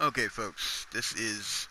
Okay, folks, this is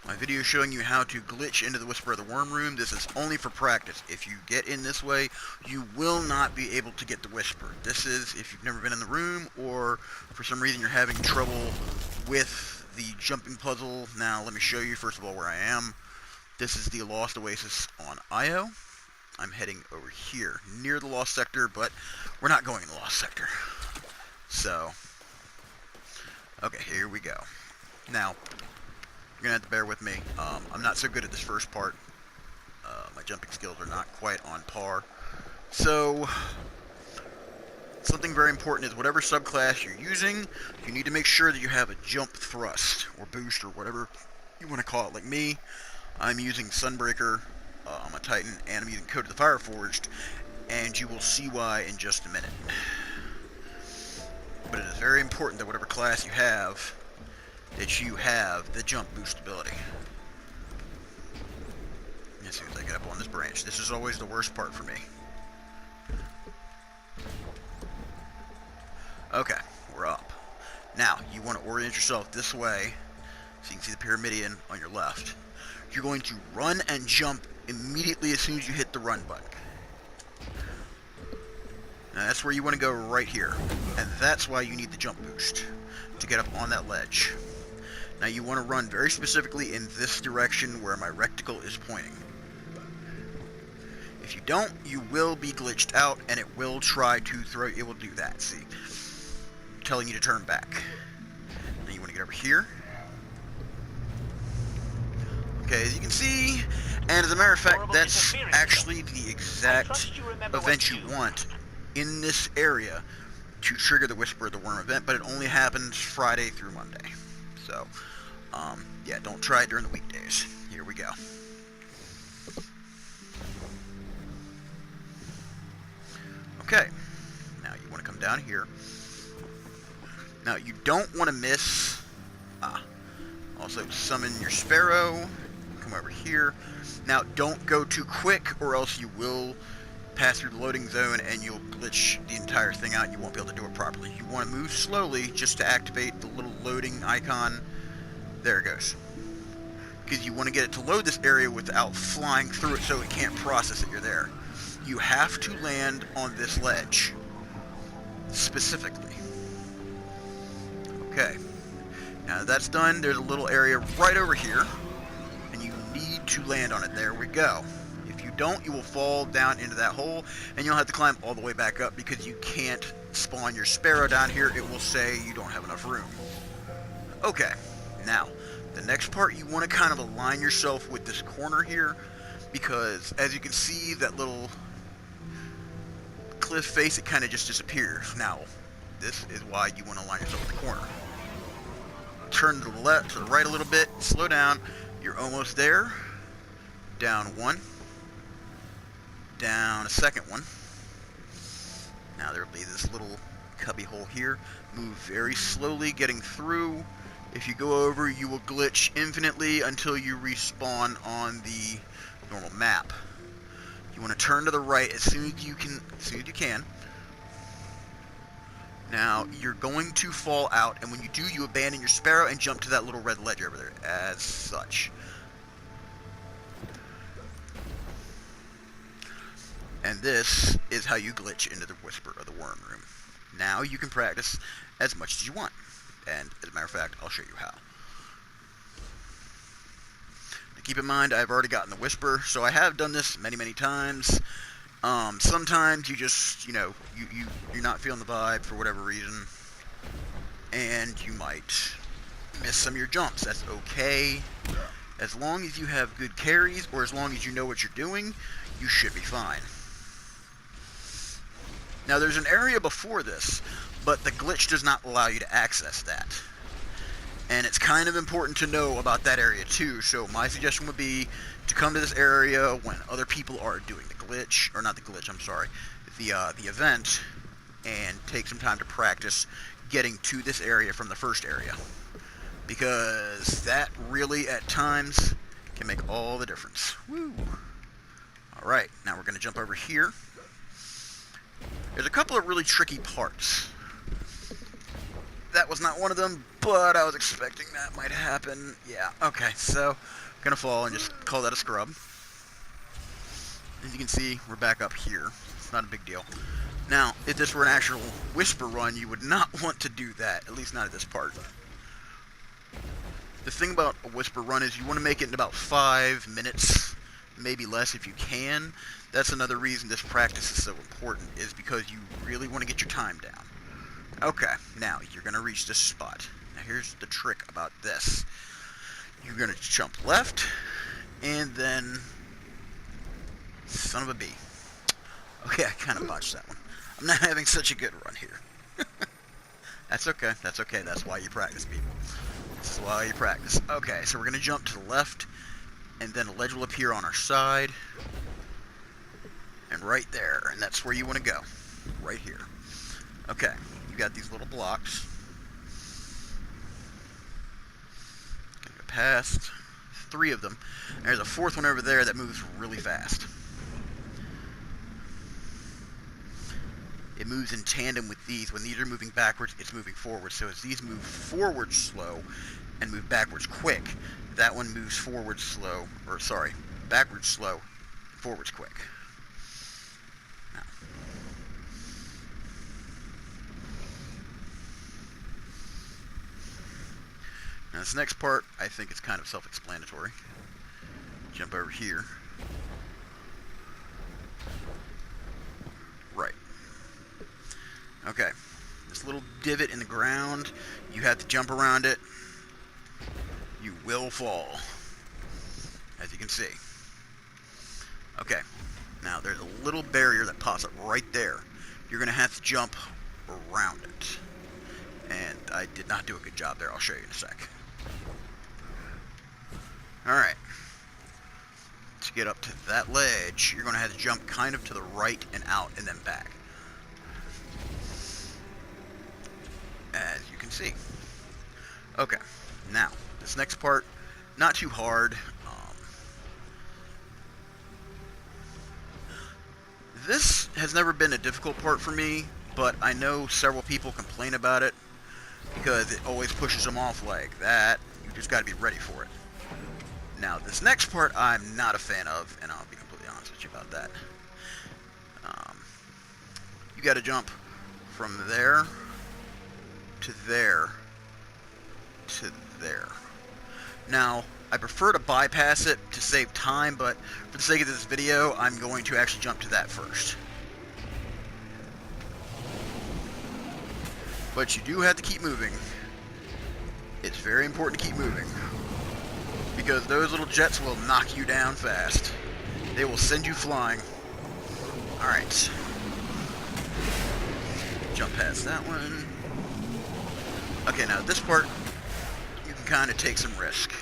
my video showing you how to glitch into the Whisper of the Worm room. This is only for practice. If you get in this way, you will not be able to get the Whisper. This is if you've never been in the room or for some reason you're having trouble with the jumping puzzle. Now, let me show you first of all where I am. This is the Lost Oasis on Io. I'm heading over here, near the Lost Sector, but we're not going in the Lost Sector. So, okay, here we go. Now, you're going to have to bear with me. I'm not so good at this first part. My jumping skills are not quite on par. So, something very important is whatever subclass you're using, you need to make sure that you have a jump thrust, or boost, or whatever you want to call it. Like me, I'm using Sunbreaker. I'm a Titan, and I'm using Code of the Fireforged, and you will see why in just a minute. But it is very important that whatever class you have, that you have the jump boost ability. As soon as I get up on this branch, this is always the worst part for me. Okay, we're up. Now, you want to orient yourself this way, so you can see the Pyramidion on your left. You're going to run and jump immediately as soon as you hit the run button. Now that's where you want to go right here. And that's why you need the jump boost, to get up on that ledge. Now you want to run very specifically in this direction where my reticle is pointing. If you don't, you will be glitched out and it will try to throw, it will do that, see? Telling you to turn back. Now you want to get over here. Okay, as you can see, and as a matter of fact, that's actually the exact event you want in this area to trigger the Whisper of the Worm event, but it only happens Friday through Monday. So, yeah, don't try it during the weekdays. Here we go. Okay, now you want to come down here. Now, you don't want to miss, also summon your Sparrow, come over here. Now, don't go too quick or else you will pass through the loading zone and you'll glitch the entire thing out and you won't be able to do it properly. You want to move slowly just to activate the little loading icon. There it goes. Because you want to get it to load this area without flying through it so it can't process that you're there. You have to land on this ledge. Specifically. Okay. Now that that's done, there's a little area right over here. And you need to land on it. There we go. If you don't, you will fall down into that hole, and you'll have to climb all the way back up because you can't spawn your Sparrow down here. It will say you don't have enough room. Okay, now, the next part, you want to kind of align yourself with this corner here, because as you can see, that little cliff face, it kind of just disappears. Now, this is why you want to align yourself with the corner. Turn to the left, to the right a little bit, slow down. You're almost there. Down one. Down a second one. Now there'll be this little cubby hole here. Move very slowly, getting through. If you go over, you will glitch infinitely until you respawn on the normal map. You want to turn to the right as soon as you can. Now you're going to fall out, and when you do, you abandon your Sparrow and jump to that little red ledge over there, as such. And this is how you glitch into the Whisper of the Worm room. Now you can practice as much as you want. And as a matter of fact, I'll show you how. Now keep in mind, I've already gotten the Whisper, so I have done this many, many times. Sometimes you just, you're not feeling the vibe for whatever reason. And you might miss some of your jumps. That's okay. As long as you have good carries, or as long as you know what you're doing, you should be fine. Now there's an area before this, but the glitch does not allow you to access that. And it's kind of important to know about that area too, so my suggestion would be to come to this area when other people are doing the glitch, or not the glitch, I'm sorry, the event, and take some time to practice getting to this area from the first area. Because that really, at times, can make all the difference. Woo! Alright, now we're going to jump over here. There's a couple of really tricky parts that was not one of them, but I was expecting that might happen. Yeah, okay, so I'm gonna fall and just call that a scrub. As you can see, we're back up here. It's not a big deal. Now, if this were an actual Whisper run, you would not want to do that, at least not at this part. The thing about a Whisper run is you want to make it in about 5 minutes, maybe less if you can. That's another reason this practice is so important, is because you really want to get your time down. Okay, now you're going to reach this spot. Now here's the trick about this. You're going to jump left, and then... Son of a bee. Okay, I kind of botched that one. I'm not having such a good run here. That's okay, that's okay. That's why you practice, people. This is why you practice. Okay, so we're going to jump to the left, and then a ledge will appear on our side. And right there, and that's where you want to go. Right here. Okay, you got these little blocks. Gonna go past 3 of them. And there's a 4th one over there that moves really fast. It moves in tandem with these. When these are moving backwards, it's moving forward. So as these move forward slow and move backwards quick, that one moves forward slow, or sorry, backwards slow, forwards quick. Now this next part, I think it's kind of self-explanatory. Jump over here. Right. Okay. This little divot in the ground, you have to jump around it. You will fall, as you can see. Okay. Now there's a little barrier that pops up right there. You're going to have to jump around it. And I did not do a good job there. I'll show you in a sec. Alright. To get up to that ledge, you're going to have to jump kind of to the right and out and then back. As you can see. Okay. Now, this next part, not too hard. This has never been a difficult part for me, but I know several people complain about it because it always pushes them off like that. You just got to be ready for it. Now, this next part I'm not a fan of, and I'll be completely honest with you about that. You got to jump from there to there to there. Now, I prefer to bypass it to save time, but for the sake of this video, I'm going to actually jump to that first. But you do have to keep moving. It's very important to keep moving, because those little jets will knock you down fast. They will send you flying. Alright. Jump past that one. Okay, now this part, you can kind of take some risk.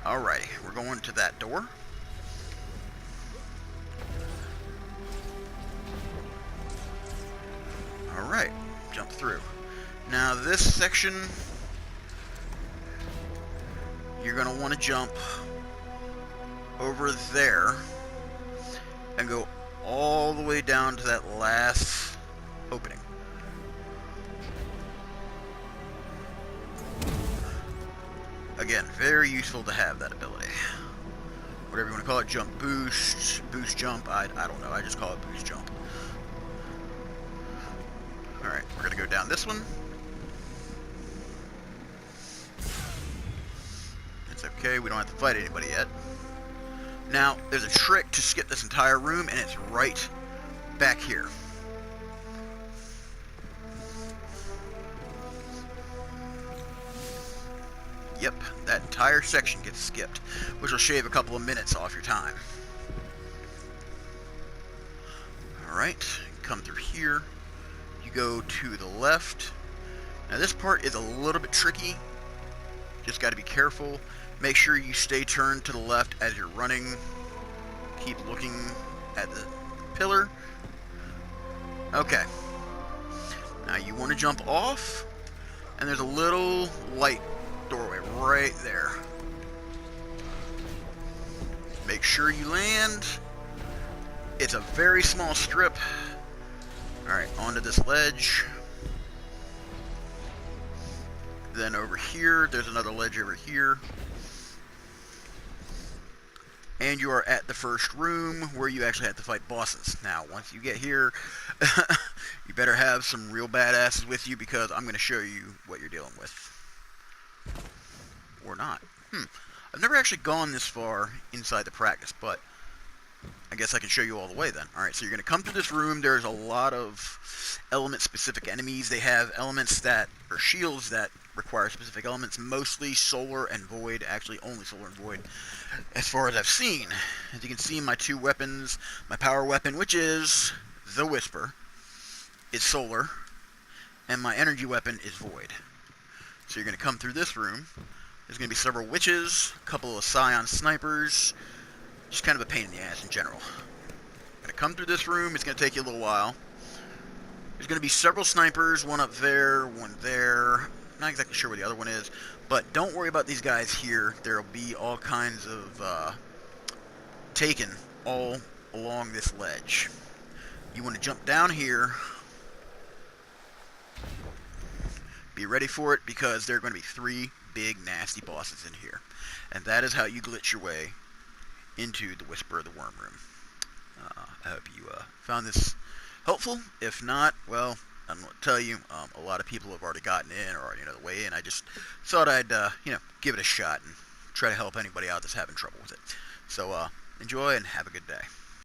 Alrighty, we're going to that door. Alright, jump through. Now this section, you're going to want to jump over there and go all the way down to that last opening. Again, very useful to have that ability. Whatever you want to call it, jump boost, boost jump, I don't know, I just call it boost jump. Alright, we're going to go down this one. It's okay, we don't have to fight anybody yet. Now, there's a trick to skip this entire room, and it's right back here. Yep, that entire section gets skipped, which will shave a couple of minutes off your time. Alright, come through here. You go to the left. Now this part is a little bit tricky. Just got to be careful. Make sure you stay turned to the left as you're running. Keep looking at the pillar. Okay. Now you want to jump off, and there's a little light doorway right there. Make sure you land. It's a very small strip. Alright, onto this ledge. Then over here, there's another ledge over here. And you are at the first room where you actually have to fight bosses. Now, once you get here, you better have some real badasses with you, because I'm going to show you what you're dealing with. Or not. I've never actually gone this far inside the practice, but I guess I can show you all the way then. Alright, so you're going to come through this room. There's a lot of element-specific enemies. They have elements that, or shields that require specific elements, mostly solar and void, actually only solar and void, as far as I've seen. As you can see, my two weapons, my power weapon, which is the Whisper, is solar, and my energy weapon is void. So you're going to come through this room. There's going to be several witches, a couple of Scion snipers, just kind of a pain in the ass in general. Going to come through this room. It's going to take you a little while. There's going to be several snipers, one up there, one there. Not exactly sure where the other one is, but don't worry about these guys here. There'll be all kinds of taken all along this ledge. You want to jump down here. Be ready for it, because there are going to be 3 big nasty bosses in here. And that is how you glitch your way into the Whisper of the Worm Room. I hope you found this helpful. If not, well, I don't know what to tell you. A lot of people have already gotten in, or already know the way in. I just thought I'd, give it a shot and try to help anybody out that's having trouble with it. So, enjoy and have a good day.